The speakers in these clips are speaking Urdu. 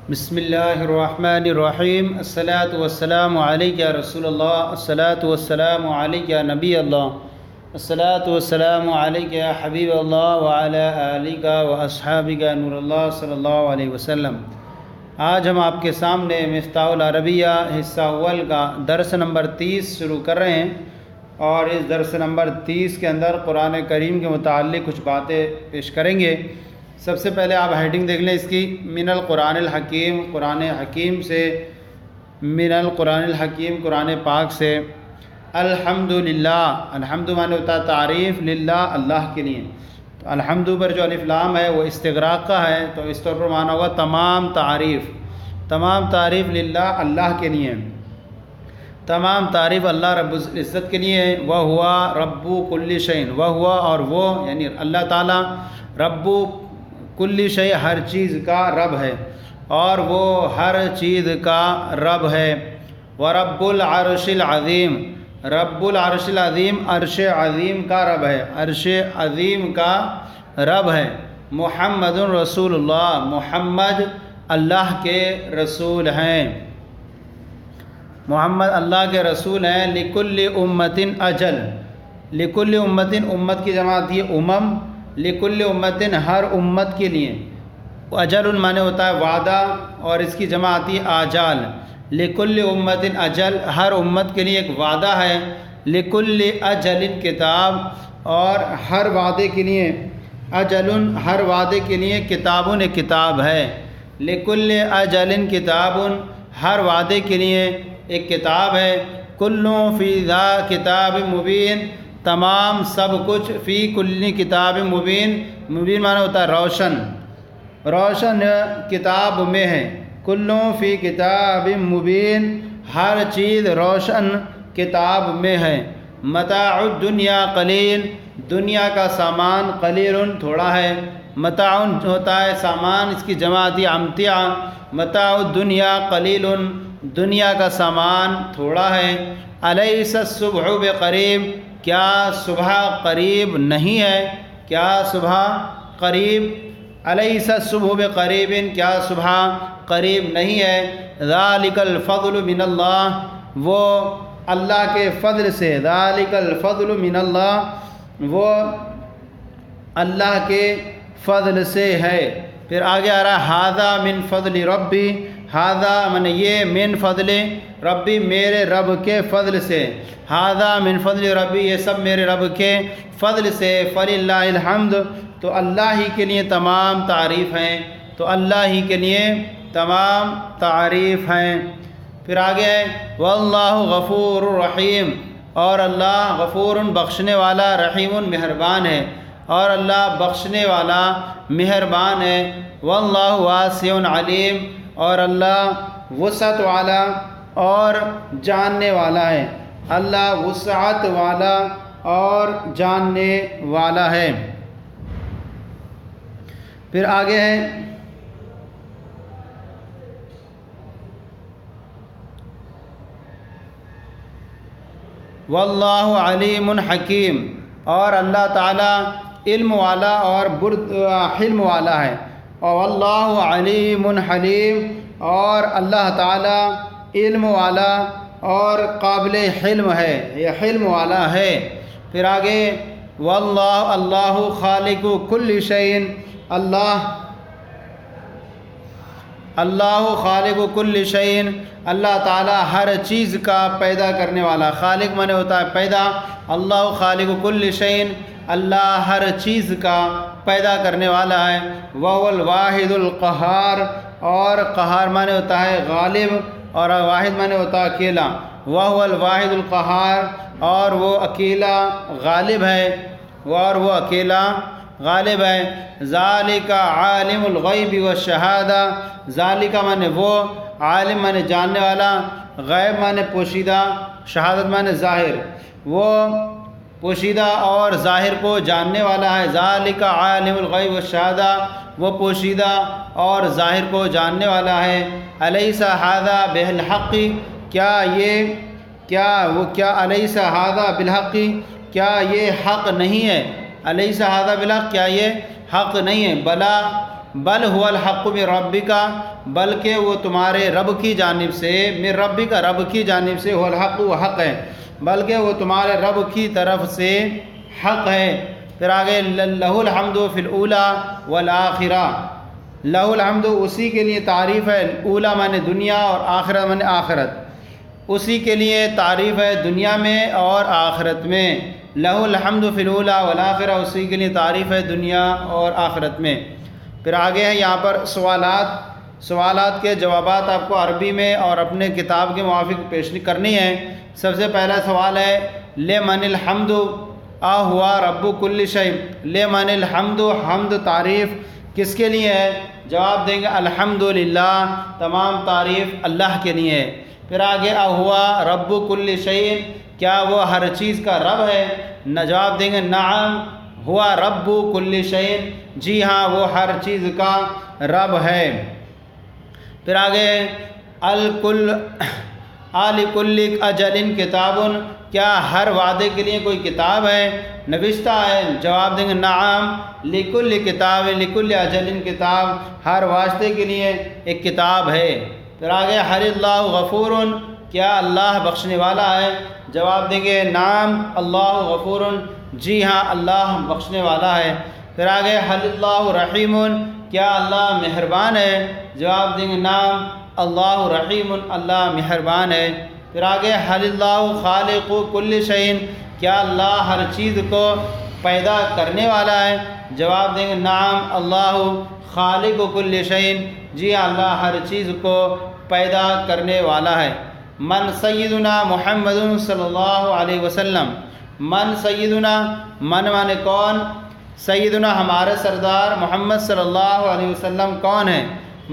بسم اللہ الرحمن الرحیم الصلاۃ والسلام علیک یا رسول اللہ الصلاۃ والسلام علیک یا نبی اللہ الصلاۃ والسلام علیک یا حبیب اللہ وعلی آلک واصحابک نور اللہ صلی اللہ علیہ وسلم۔ آج ہم آپ کے سامنے مفتاح العربیہ حصہ اول کا درس نمبر 30 شروع کر رہے ہیں، اور اس درس نمبر 30 کے اندر قرآن کریم کے متعلق کچھ باتیں پیش کریں گے۔ سب سے پہلے آپ ہیڈنگ دیکھ لیں اس کی، من القرآن الحکیم، قرآن حکیم سے، من القرآن الحکیم قرآن پاک سے۔ الحمدللہ، الحمد معنی ہوتا ہے تعریف، للہ اللہ کے لیے، تو الحمد پر جو الف لام ہے وہ استغراق کا ہے، تو اس طور پر معنی ہوگا تمام تعریف للہ اللہ کے لیے، تمام تعریف اللہ رب العزت کے لیے ہے۔ وَهُوَ رَبُّ كُلِّ شَيْءٍ، وَهُوَ اور وہ یعنی اللہ تعالیٰ، رب کل شے ہر چیز کا رب ہے، اور وہ ہر چیز کا رب ہے۔ وَرَبُّ الْعَرْشِ الْعَظِيمِ، رب العرش العظیم عرش عظیم کا رب ہے، عرش عظیم کا رب ہے۔ محمد رسول اللہ، محمد اللہ کے رسول ہیں، محمد اللہ کے رسول ہیں۔ لِكُلِّ أُمَّةٍ أَجَلٌ، لِكُلِّ أُمَّةٍ امت کی جماعت یہ امم، لِكُلِّ أُمَّةٍ ہر امت کے لیے، اجل معنی ہوتا ہے وعدہ، اور اس کی جمع آتی ہے آجال۔ لِكُلِّ أُمَّةٍ اجل، ہر امت کے لیے ایک وعدہ ہے۔ لِكُلِّ أَجَلٍ کتاب، اور ہر وعدے کے لیے، اجل ہر وعدے کے لیے، کتابٌ ایک کتاب ہے۔ لِكُلِّ أَجَلٍ کتاب، ہر وعدے کے لیے ایک کتاب ہے۔ کُلٌّ فِي ذا کتاب مبین، تمام سب کچھ، فی کل کتاب مبین، مبین معنی ہوتا ہے روشن، روشن کتاب میں ہے۔ کلوں فی کتاب مبین، ہر چیز روشن کتاب میں ہے۔ متاع الدنیا قلیل، دنیا کا سامان، قلیل تھوڑا ہے۔ متاع ہوتا ہے سامان، اس کی جمع آتی ہے امتعہ۔ متاع الدنیا قلیل، دنیا کا سامان تھوڑا ہے۔ الیس الصبح بقریب، کیا صبح قریب نہیں ہے، کیا صبح قریب، الیس الصبح بقریب، کیا صبح قریب نہیں ہے۔ ذالک الفضل من اللہ، وہ اللہ کے فضل سے، ذالک الفضل من اللہ، وہ اللہ کے فضل سے ہے۔ پھر آگے آ رہا ہے ھذا من فضل ربی، ھذا من یہ، من فضل ربی میرے رب کے فضل سے، ھذا من فضل ربی یہ سب میرے رب کے فضل سے۔ فللہ الحمد، تو اللہ ہی کے لیے تمام تعریف ہیں، تو اللہ ہی کے لیے تمام تعریف ہیں۔ پھر آگے ہے واللہ غفور رحیم، اور اللہ غفور بخشنے والا، رحیم مہربان ہے، اور اللہ بخشنے والا مہربان ہے۔ واللہ واسع علیم، اور اللہ وسعت والا اور جاننے والا ہے، اللہ وسعت والا اور جاننے والا ہے۔ پھر آگے ہے واللہ علیم حکیم، اور اللہ تعالیٰ علم والا اور حلم والا ہے۔ اور واللہ علیم حلیم، اور اللہ تعالیٰ علم والا اور قابل حلم ہے، یہ حلم والا ہے۔ پھر آگے واللہ اللہ خالق کل شیء، اللہ خالق کل شیء، اللہ تعالیٰ ہر چیز کا پیدا کرنے والا، خالق معنی ہوتا ہے پیدا، اللہ خالق کل شیء، اللہ ہر چیز کا پیدا کرنے والا ہے۔ وَهُوَ الْوَاحِدُ الْقَهَّارُ، اور قہار معنی ہوتا ہے غالب، اور واحد معنی ہوتا ہے اکیلا۔ وَهُوَ الْوَاحِدُ الْقَهَّارُ، اور وہ اکیلا غالب ہے، اور وہ اکیلا غالب ہے۔ ذَلِكَ عَالِمُ الْغَيْبِ وَالشَّهَادَةِ، ذَلِكَ معنی وہ، عالم معنی جاننے والا، غیب معنی پوشیدہ، شہادت معنی ظاہر، وہ پوشیدہ اور ظاہر کو جاننے والا ہے۔ ذَلِكَ عَالِمُ الْغَيْبِ وَالشَّهَادَةِ، وہ پوشیدہ اور ظاہر کو جاننے والا ہے۔ الیس ھذا بالحق، کیا الیس ھذا بالحق، کیا یہ حق نہیں ہے، الیس ھذا بالحق، کیا یہ حق نہیں ہے۔ بلا بل هو الحق من ربک، بلکہ وہ تمہارے رب کی جانب سے، من ربک رب کی جانب سے، هو الحق وہ حق ہے، بلکہ وہ تمہارے رب کی طرف سے حق ہے۔ پھر آگے لہ الحمد فی الاولی والآخرہ، لہ الحمد اسی کے لیے تعریف ہے، اولا مانے دنیا اور آخرت مانے آخرت، اسی کے لیے تعریف ہے دنیا میں اور آخرت میں، لہ الحمد فی الاولی والآخرہ اسی کے لیے تعریف ہے دنیا اور آخرت میں۔ پھر آگے ہے یہاں پر سوالات کے جوابات آپ کو عربی میں اور اپنے کتاب کے موافق پیش کرنی ہے۔ سب سے پہلا سوال ہے لمن الحمد ہوا رب کل شیء، لمن الحمد حمد تعریف کس کے لیے ہے؟ جواب دیں گے الحمدللہ تمام تعریف اللہ کے لیے ہے۔ پھر آگے ہوا رب کل شیء، کیا وہ ہر چیز کا رب ہے؟ جواب دیں گے نعم ہوا رب کل شیء، جی ہاں وہ ہر چیز کا رب ہے۔ پھر آگے الکل لکل اجل کتاب، کیا ہر وعدے کے لیے کوئی کتاب ہے؟ نوشتہ ہے، جواب دیں گے نعم لکل کتاب، لکل اجل کتاب، ہر واسطے کے لیے ایک کتاب ہے۔ پھر آگے حل اللہ غفور، کیا اللہ بخشنے والا ہے؟ جواب دیں گے نعم اللہ غفور، جی ہاں اللہ بخشنے والا ہے۔ پھر آگے حل اللہ رحیم، کیا اللہ مہربان ہے؟ جواب دیں گے نعم اللہ رحیم، اللہ مہربان ہے۔ پھر آگے حل اللہ خالق کل شیء، کیا اللہ ہر چیز کو پیدا کرنے والا ہے؟ جواب دیں گے نعم اللہ خالق کل شیء، جی اللہ ہر چیز کو پیدا کرنے والا ہے۔ من سیدنا محمد صلی اللہ علیہ وسلم، من سیدنا، من مانے کون؟ سیدنا ہمارے سردار محمد صلی اللہ علیہ وسلم کون ہیں؟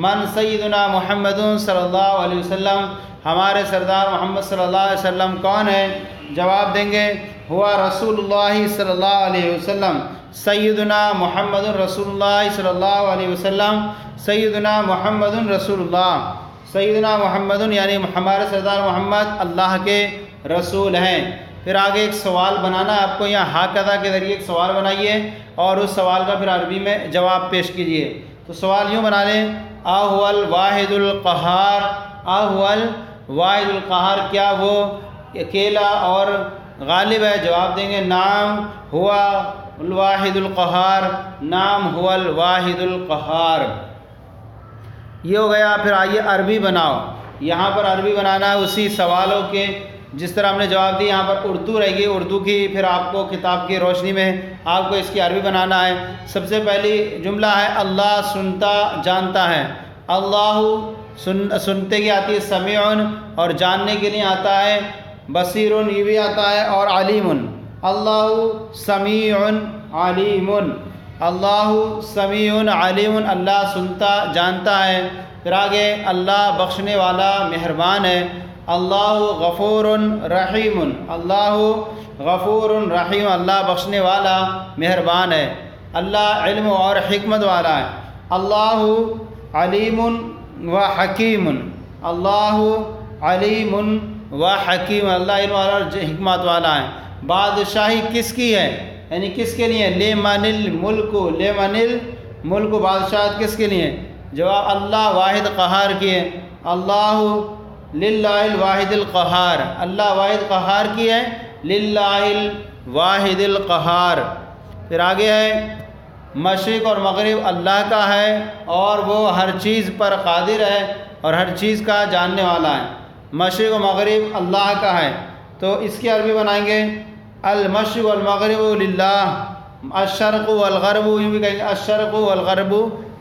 من سیدنا محمد صلی اللہ علیہ وسلم، ہمارے سردار محمد صلی اللہ علیہ وسلم کون ہیں؟ جواب دیں گے ہوا رسول اللہ صلی اللہ علیہ وسلم، سیدنا محمد رسول اللہ صلی اللہ علیہ وسلم، سیدنا محمد رسول اللہ، سیدنا محمد یعنی ہمارے سردار محمد اللہ کے رسول ہیں۔ پھر آگے ایک سوال بنانا ہے آپ کو، یہاں ہاکذا کے ذریعے ایک سوال بنائیے اور اس سوال کا پھر عربی میں جواب پیش کیجیے۔ تو سوال یوں بنا لیں اهو الواحد القہار، اهو الواحد القہار، کیا وہ اکیلا اور غالب ہے؟ جواب دیں گے نعم ہوا الواحد القہار، نعم ہوا الواحد القہار۔ یہ ہو گیا۔ پھر آئیے عربی بناؤ، یہاں پر عربی بنانا ہے اسی سوالوں کے جس طرح ہم نے جواب دی، یہاں پر اردو رہے گی، اردو کی پھر آپ کو کتاب کی روشنی میں آپ کو اس کی عربی بنانا ہے۔ سب سے پہلی جملہ ہے اللہ سنتا جانتا ہے، اللہ سنتے کی آتی ہے سمیع، اور جاننے کے لیے آتا ہے بصیر، یہ بھی آتا ہے، اور علیم، اللہ سمیع علیم، اللہ سمیع علیم، اللہ سنتا جانتا ہے۔ پھر آگے اللہ بخشنے والا مہربان ہے، اللہ غفور رحیم، اللہ غفور رحیم، اللہ بخشنے والا مہربان ہے۔ اللہ علم اور حکمت والا ہے، اللہ علیم و حکیم، اللہ علیم و حکیم، اللہ علم والا اور حکمت والا ہے۔ بادشاہی کس کی ہے؟ یعنی کس کے لیے؟ لمن الملک، لمن الملک، بادشاہت کس کے لیے؟ جواب اللہ واحد قہار کی ہے، اللہ للہ الواحد القہار، اللہ واحد قہار کی ہے، للہ الواحد القہار۔ پھر آگے ہے مشرق اور مغرب اللہ کا ہے اور وہ ہر چیز پر قادر ہے اور ہر چیز کا جاننے والا ہے۔ مشرق و مغرب اللہ کا ہے، تو اس کی عربی بنائیں گے المشرق والمغرب للہ، الشرق والغرب، یوں بھی کہیں گے الشرق والغرب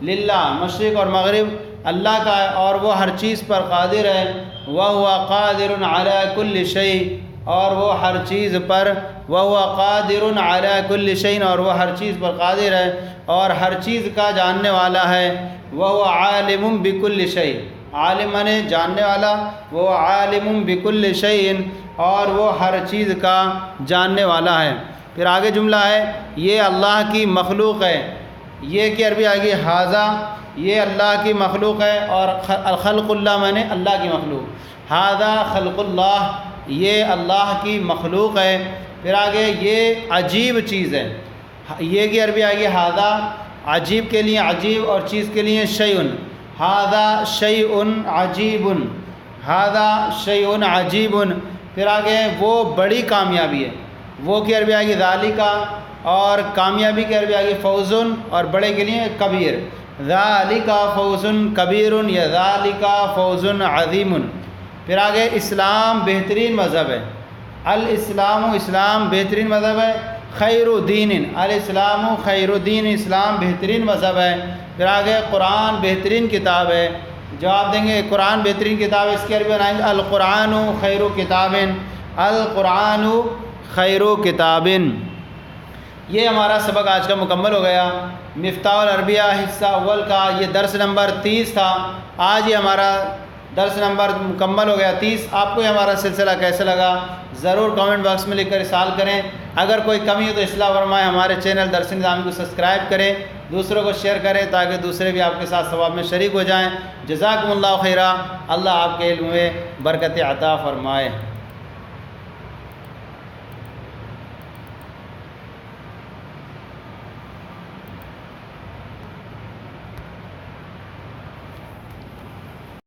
للہ، مشرق اور مغرب اللہ کا ہے اور وہ ہر چیز پر قادر ہے، وَهُوَ قَادِرٌ عَلَى كُلِّ شَيْءٍ، اور وہ ہر چیز پر، وَهُوَ قَادِرٌ عَلَى كُلِّ شَيْءٍ، اور وہ ہر چیز پر قادر ہے اور ہر چیز کا جاننے والا ہے، وَهُوَ عَالِمٌ بِكُلِّ شَيْءٍ، عالم نے جاننے والا، وہ عالم بكل شيء، اور وہ ہر چیز کا جاننے والا ہے۔ پھر آگے جملہ ہے یہ اللہ کی مخلوق ہے، یہ کی عربی آگے ھذا، یہ اللہ کی مخلوق ہے، اور خلق اللہ مانے اللہ کی مخلوق، ھذا خلق اللہ، یہ اللہ کی مخلوق ہے۔ پھر آگے یہ عجیب چیز ہے، یہ کی عربی آگے ھذا، عجیب کے لیے عجیب اور چیز کے لیے شیء. ھذا شیء عجیب، ھذا شیء عجیب. پھر آگے وہ بڑی کامیابی ہے، وہ کی عربی آئے گی ذالکا، اور کامیابی کی عربی آئے گی فوز، اور بڑے کے لیے کبیر. ذالکا فوز کبیر یا ذالکا فوز عظیم. پھر آگے اسلام بہترین مذہب ہے. الاسلام، اسلام بہترین مذہب ہے. خیر دین، الاسلام خیر دین، اسلام بہترین مذہب ہے. پھر آگے قرآن بہترین کتاب ہے. جواب دیں گے قرآن بہترین کتاب ہے، اس کی عربی بنائیں گے القرآن خیر کتاب، القرآن خیر کتاب. یہ ہمارا سبق آج کا مکمل ہو گیا. مفتاح العربیہ حصہ اول کا یہ درس نمبر 30 تھا. آج یہ ہمارا درس نمبر مکمل ہو گیا 30. آپ کو یہ ہمارا سلسلہ کیسا لگا ضرور کامنٹ باکس میں لکھ کر ارسال کریں. اگر کوئی کمی ہو تو اصلاح فرمائیں. ہمارے چینل درس نظامی کو سبسکرائب کریں، دوسروں کو شیئر کریں تاکہ دوسرے بھی آپ کے ساتھ ثواب میں شریک ہو جائیں. جزاکم اللہ خیرہ. اللہ آپ کے علم میں برکت عطا فرمائے.